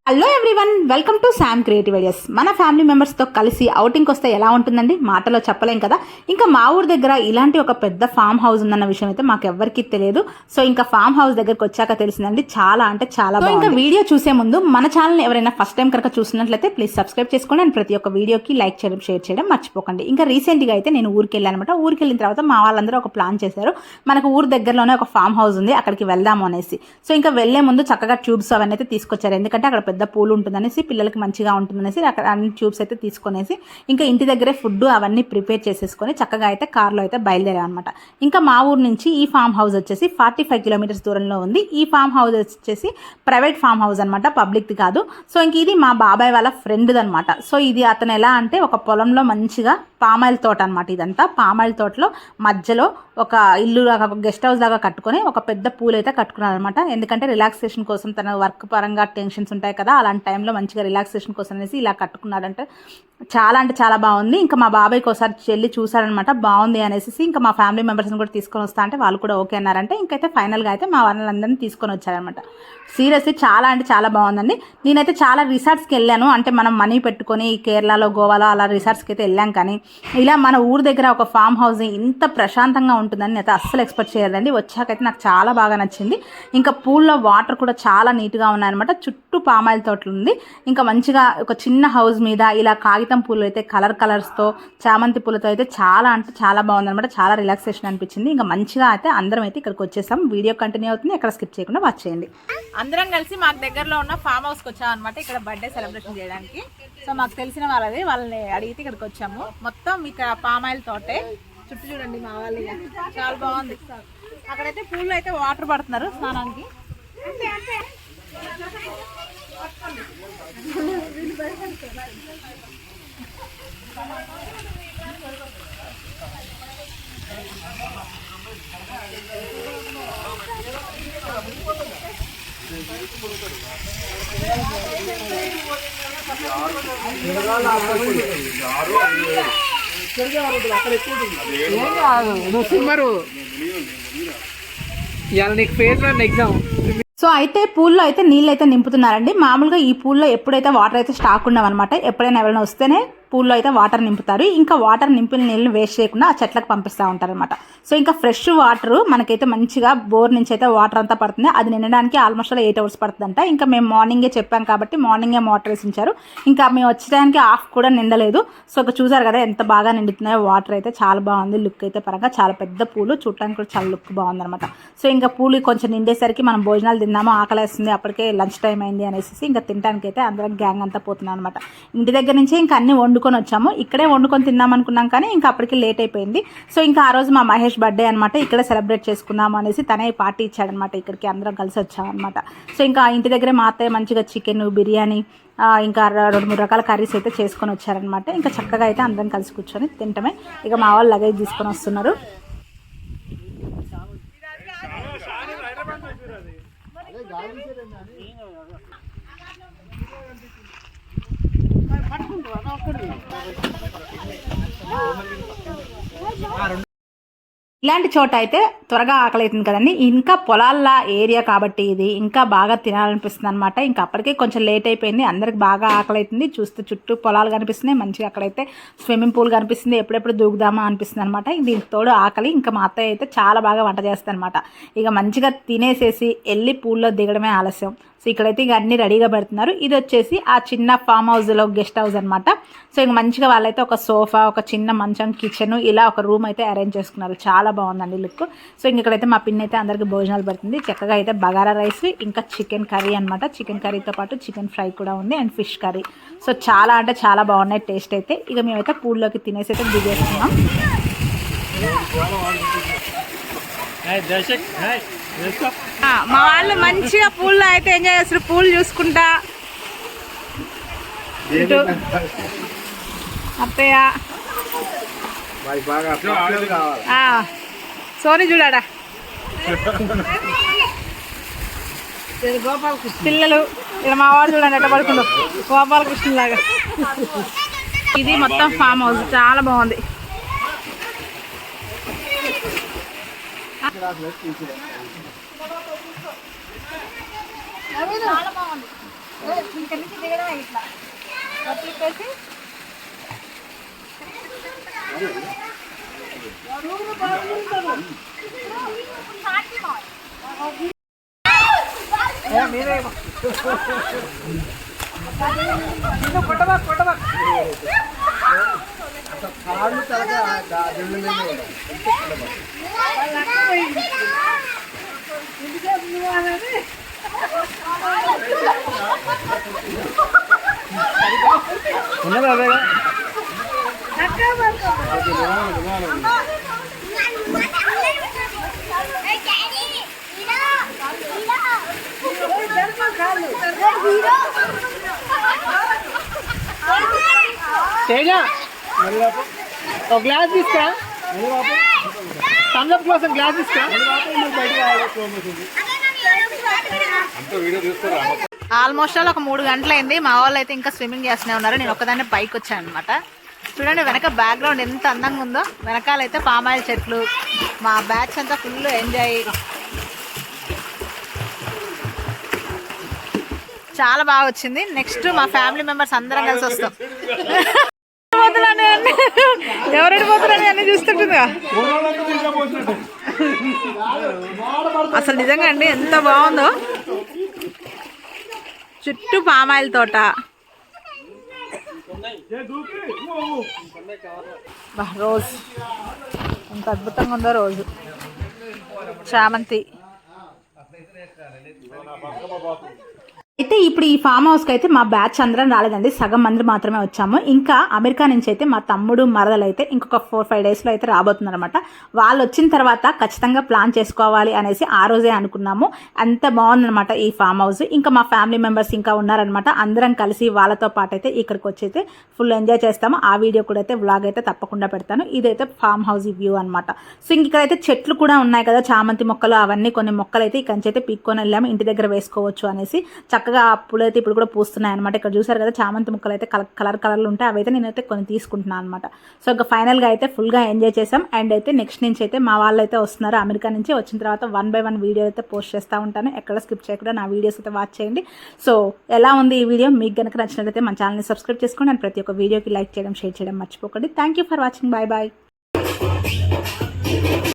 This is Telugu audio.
Hello everyone, welcome to Sam creative ideas. మన ఫ్యామిలీ మెంబర్స్తో కలిసి అవుటింగ్కి వస్తే ఎలా ఉంటుందండి? మాటలో చెప్పలేం కదా. ఇంకా మా ఊరు దగ్గర ఇలాంటి ఒక పెద్ద ఫామ్ హౌస్ ఉందన్న విషయం అయితే మాకు ఎవ్వరికీ తెలియదు. సో ఇంకా ఫామ్ హౌస్ దగ్గరకు వచ్చాక తెలిసిందండి, చాలా అంటే చాలా బాగుంది. ఇంకా వీడియో చూసే ముందు మన ఛానల్ ఎవరైనా ఫస్ట్ టైం కనుక చూసినట్లయితే ప్లీజ్ సబ్స్క్రైబ్ చేసుకోండి అండ్ ప్రతి ఒక్క వీడియోకి లైక్ చేయడం, షేర్ చేయడం మర్చిపోకండి. ఇంకా రీసెంట్గా అయితే నేను ఊరికి వెళ్ళాను అనమాట. ఊరికి వెళ్ళిన తర్వాత మా వాళ్ళందరూ ఒక ప్లాన్ చేశారు, మనకు ఊరు దగ్గరలోనే ఒక ఫామ్ హౌస్ ఉంది, అక్కడికి వెళ్దాము అనేసి. సో ఇంకా వెళ్లే ముందు చక్కగా ట్యూబ్స్ అవన్నీ అయితే తీసుకొచ్చారు, ఎందుకంటే అక్కడ పెద్ద పూలు ఉంటుందనేసి, పిల్లలకి మంచిగా ఉంటుందనేసి అక్కడ అన్ని ట్యూబ్స్ అయితే తీసుకొనేసి ఇంకా ఇంటి దగ్గరే ఫుడ్ అవన్నీ ప్రిపేర్ చేసేసుకొని చక్కగా అయితే కార్లో అయితే బయలుదేరాం అనమాట. ఇంకా మా ఊరు నుంచి ఈ ఫామ్ హౌస్ వచ్చేసి 45 కిలోమీటర్స్ దూరంలో ఉంది. ఈ ఫామ్ హౌస్ వచ్చేసి ప్రైవేట్ ఫామ్ హౌస్ అనమాట, పబ్లిక్ది కాదు. సో ఇంక ఇది మా బాబాయ్ వాళ్ళ ఫ్రెండ్ది అనమాట. సో ఇది అతను ఎలా అంటే ఒక పొలంలో మంచిగా పామాయిల్ తోట అనమాట. ఇదంతా పామాయిల్ తోటలో మధ్యలో ఒక ఇల్లు లాగా, ఒక గెస్ట్ హౌస్ లాగా కట్టుకొని ఒక పెద్ద పూల్ అయితే కట్టుకున్నారు అనమాట. ఎందుకంటే రిలాక్సేషన్ కోసం, తన వర్క్ పరంగా టెన్షన్స్ ఉంటాయి కదా, అలాంటి టైంలో మంచిగా రిలాక్సేషన్ కోసం అనేసి ఇలా కట్టుకున్నాడంటే చాలా అంటే చాలా బాగుంది. ఇంకా మా బాబాయ్కి ఒకసారి చెల్లి చూసారనమాట, బాగుంది అనేసి. ఇంకా మా ఫ్యామిలీ మెంబర్స్ని కూడా తీసుకొని వస్తా అంటే వాళ్ళు కూడా ఓకే అన్నారంటే ఇంకైతే ఫైనల్గా అయితే మా వాళ్ళందరినీ తీసుకొని వచ్చారనమాట. సీరియస్లీ చాలా అంటే చాలా బాగుందండి. నేనైతే చాలా రిసార్ట్స్కి వెళ్ళాను, అంటే మనం మనీ పెట్టుకొని కేరళలో, గోవాలో అలా రిసార్ట్స్కి అయితే వెళ్ళాం, కానీ ఇలా మన ఊరు దగ్గర ఒక ఫామ్ హౌస్ ఇంత ప్రశాంతంగా ఉంటుందని అయితే అస్సలు ఎక్స్పెక్ట్ చేయలేదండి. వచ్చాకైతే నాకు చాలా బాగా నచ్చింది. ఇంకా పూల్లో వాటర్ కూడా చాలా నీట్గా ఉన్నాయన్నమాట. చుట్టూ పామాయిల్ తోటలు ఉంది. ఇంకా మంచిగా ఒక చిన్న హౌస్ మీద ఇలా కాగితం పూలు అయితే కలర్స్తో, చామంతి పూలతో అయితే చాలా అంటే చాలా బాగుందన్నమాట. చాలా రిలాక్సేషన్ అనిపించింది. ఇంకా మంచిగా అయితే అందరం అయితే ఇక్కడికి వచ్చేసాం. వీడియో కంటిన్యూ అవుతుంది, ఎక్కడ స్కిప్ చేయకుండా వాచ్ చేయండి. అందరం కలిసి మాకు దగ్గరలో ఉన్న ఫామ్ హౌస్కి వచ్చాం అనమాట, ఇక్కడ బర్త్డే సెలబ్రేషన్ చేయడానికి. సో మాకు తెలిసిన వాళ్ళని అడిగితే ఇక్కడికి వచ్చాము. మొత్తం ఇక్కడ పామాయిల్ తోటే, చుట్టూ చూడండి మా వాళ్ళు, చాలా బాగుంది. అక్కడైతే పూల్లో అయితే వాటర్ పడుతున్నారు స్నానానికి. సో అయితే పూల్లో అయితే నీళ్ళు అయితే నింపుతున్నారండి. మామూలుగా ఈ పూల్లో ఎప్పుడైతే వాటర్ అయితే స్టాక్ ఉండవన్నమాట, ఎప్పుడైనా ఎవరైనా వస్తేనే పూల్లో అయితే వాటర్ నింపుతారు. ఇంకా వాటర్ నింపిన నీళ్ళని వేస్ట్ చేయకుండా ఆ చెట్లకు పంపిస్తూ ఉంటారనమాట. సో ఇంకా ఫ్రెష్ వాటర్ మనకైతే మంచిగా బోర్ నుంచి అయితే వాటర్ అంతా పడుతుంది. అది నిండడానికి ఆల్మోస్ట్ 8 hours పడుతుందంట. ఇంకా మేము మార్నింగే చెప్పాం కాబట్టి మార్నింగే మోటార్ వేసించారు. ఇంకా మేము వచ్చేదానికి హాఫ్ కూడా నిండలేదు. సో ఇక చూసారు కదా ఎంత బాగా నిండుతున్నాయో వాటర్ అయితే. చాలా బాగుంది లుక్ అయితే పరంగా. చాలా పెద్ద పూలు, చూడటానికి కూడా చాలా లుక్ బాగుందనమాట. సో ఇంకా పూలు కొంచెం నిండేసరికి మనం భోజనాలు తిన్నాము, ఆకలేస్తుంది, అప్పటికే లంచ్ టైం అయింది అనేసి ఇంకా తినడానికి అయితే అందరం గ్యాంగ్ అంతా పోతున్నాం అనమాట. ఇంటి దగ్గర నుంచి ఇంకా అన్ని వండుకొని వచ్చాము. ఇక్కడే వండుకొని తిందాం అనుకున్నాం, కానీ ఇంకా అప్పటికి లేట్ అయిపోయింది. సో ఇంకా ఆ రోజు మా మహేష్ బర్త్డే అనమాట, ఇక్కడే సెలబ్రేట్ చేసుకుందాం అనేసి తనే పార్టీ ఇచ్చాడనమాట. ఇక్కడికి అందరం కలిసి వచ్చామన్నమాట. సో ఇంకా ఇంటి దగ్గరే మా అత్తయ్య మంచిగా చికెన్, బిర్యానీ, ఇంకా 2-3 రకాల కర్రీస్ అయితే చేసుకొని వచ్చారనమాట. ఇంకా చక్కగా అయితే అందరం కలిసి కూర్చొని తింటమే. ఇక మా వాళ్ళు లగేజ్ తీసుకొని వస్తున్నారు. ఇలాంటి చోట అయితే త్వరగా ఆకలి అవుతుంది కదండి. ఇంకా పొలాల ఏరియా కాబట్టి ఇది ఇంకా బాగా తినాలనిపిస్తుంది అనమాట. ఇంకా అప్పటికే కొంచెం లేట్ అయిపోయింది, అందరికి బాగా ఆకలి అవుతుంది. చూస్తే చుట్టూ పొలాలు కనిపిస్తున్నాయి, మంచిగా అక్కడైతే స్విమ్మింగ్ పూల్ కనిపిస్తుంది, ఎప్పుడెప్పుడు దూకుదామా అనిపిస్తుంది అనమాట. దీనికి తోడు ఆకలి. ఇంకా మా అత్తయ్య అయితే చాలా బాగా వంట చేస్తుంది అనమాట. ఇక మంచిగా తినేసేసి వెళ్ళి పూల్లో దిగడమే ఆలస్యం. సో ఇక్కడైతే ఇక అన్ని రెడీగా పెడుతున్నారు. ఇది వచ్చేసి ఆ చిన్న ఫామ్ హౌస్లో గెస్ట్ హౌస్ అనమాట. సో ఇంక మంచిగా వాళ్ళైతే ఒక సోఫా, ఒక చిన్న మంచం, కిచెన్, ఇలా ఒక రూమ్ అయితే అరేంజ్ చేసుకున్నారు. చాలా బాగుందండి లుక్. సో ఇంక ఇక్కడైతే మా పిన్ని అయితే అందరికీ భోజనాలు పెడుతుంది. చక్కగా అయితే బగారా రైస్, ఇంకా చికెన్ కర్రీ అనమాట. చికెన్ కర్రీతో పాటు చికెన్ ఫ్రై కూడా ఉంది అండ్ ఫిష్ కర్రీ. సో చాలా అంటే చాలా బాగున్నాయి టేస్ట్ అయితే. ఇక మేమైతే పూల్లోకి తినేసి అయితే దిగేస్తున్నాం. మా వాళ్ళు మంచిగా పూల్లో అయితే ఎంజాయ్ చేస్తారు, పూలు చూసుకుంటా. అత్తయ్య సోని చూడాడా, పిల్లలు ఇలా మా వాడు చూడండి ఎట్ట పడుకుండు, గోపాలకృష్ణ లాగా. ఇది మొత్తం ఫామ్ హౌస్ చాలా బాగుంది. చాలా బాగుంది. ఇక్కడ నుంచి దిగడమే ఇట్లా తిప్పేసి కొట్టబా కొట్టబా ఒక గ్లాస్ తీసుకురా థమ్స్ అప్ కోసం గ్లాస్ తీసుకురా ఆల్మోస్ట్ ఒక 3 గంటలైంది మా వాళ్ళు అయితే ఇంకా స్విమ్మింగ్ చేస్తూనే ఉన్నారు నేను ఒక్కదాన్నే పైకి వచ్చాను అనమాట చూడండి వెనక బ్యాక్గ్రౌండ్ ఎంత అందంగా ఉందో వెనకాలైతే పామాయిల్ చెట్లు మా బ్యాచ్ అంతా ఫుల్ ఎంజాయ్ చాలా బాగా వచ్చింది నెక్స్ట్ మా ఫ్యామిలీ మెంబర్స్ అందరం కలిసి వస్తాం ఎవరెడి పోతున్నారని అన్ని చూస్తుంటుందిగా అసలు నిజంగా అండి ఎంత బాగుందో చుట్టూ పామాయిల్ తోట రోజ్ ఎంత అద్భుతంగా ఉందో రోజు చామంతి అయితే ఇప్పుడు ఈ ఫామ్ హౌస్కి అయితే మా బ్యాచ్ అందరం రాలేదండి సగం మంది మాత్రమే వచ్చాము ఇంకా అమెరికా నుంచి అయితే మా తమ్ముడు మరదలు అయితే ఇంకొక 4-5 డేస్లో అయితే రాబోతుందన్నమాట వాళ్ళు వచ్చిన తర్వాత ఖచ్చితంగా ప్లాన్ చేసుకోవాలి అనేసి ఆ రోజే అనుకున్నాము అంత బాగుందన్నమాట ఈ ఫామ్ హౌస్ ఇంకా మా ఫ్యామిలీ మెంబర్స్ ఇంకా ఉన్నారనమాట అందరం కలిసి వాళ్ళతో పాటు అయితే ఇక్కడికి వచ్చి అయితే ఫుల్ ఎంజాయ్ చేస్తాము ఆ వీడియో కూడా అయితే వ్లాగ్ అయితే తప్పకుండా పెడతాను ఇదైతే ఫామ్ హౌస్ వ్యూ అనమాట సో ఇక్కడైతే చెట్లు కూడా ఉన్నాయి కదా చామంతి మొక్కలు అవన్నీ కొన్ని మొక్కలు అయితే ఇక్కడి నుంచి అయితే పీక్కొని వెళ్ళాము ఇంటి దగ్గర వేసుకోవచ్చు అనేసి చక్కగా పూలు అయితే ఇప్పుడు కూడా పూస్తున్నాయి అనమాట ఇక్కడ చూసారు కదా చామంతి ముక్కలు అయితే కలర్లు ఉంటాయి అవైతే నేనైతే కొన్ని తీసుకుంటున్నాను అనమాట సో ఇంకా ఫైనల్గా అయితే ఫుల్గా ఎంజాయ్ చేసాం అండ్ అయితే నెక్స్ట్ నుంచి అయితే మా వాళ్ళు అయితే వస్తున్నారు అమెరికా నుంచి వచ్చిన తర్వాత 1 by 1 వీడియో అయితే పోస్ట్ చేస్తూ ఉంటాను ఎక్కడ స్కిప్ చేయకుండా నా వీడియోస్ అయితే వాచ్ చేయండి సో ఎలా ఉంది ఈ వీడియో మీకు కనుక నచ్చినట్లయితే మన ఛానల్ని సబ్స్క్రైబ్ చేసుకోండి అండ్ ప్రతి ఒక్క వీడియోకి లైక్ చేయడం షేర్ చేయడం మర్చిపోకండి thank you for watching bye bye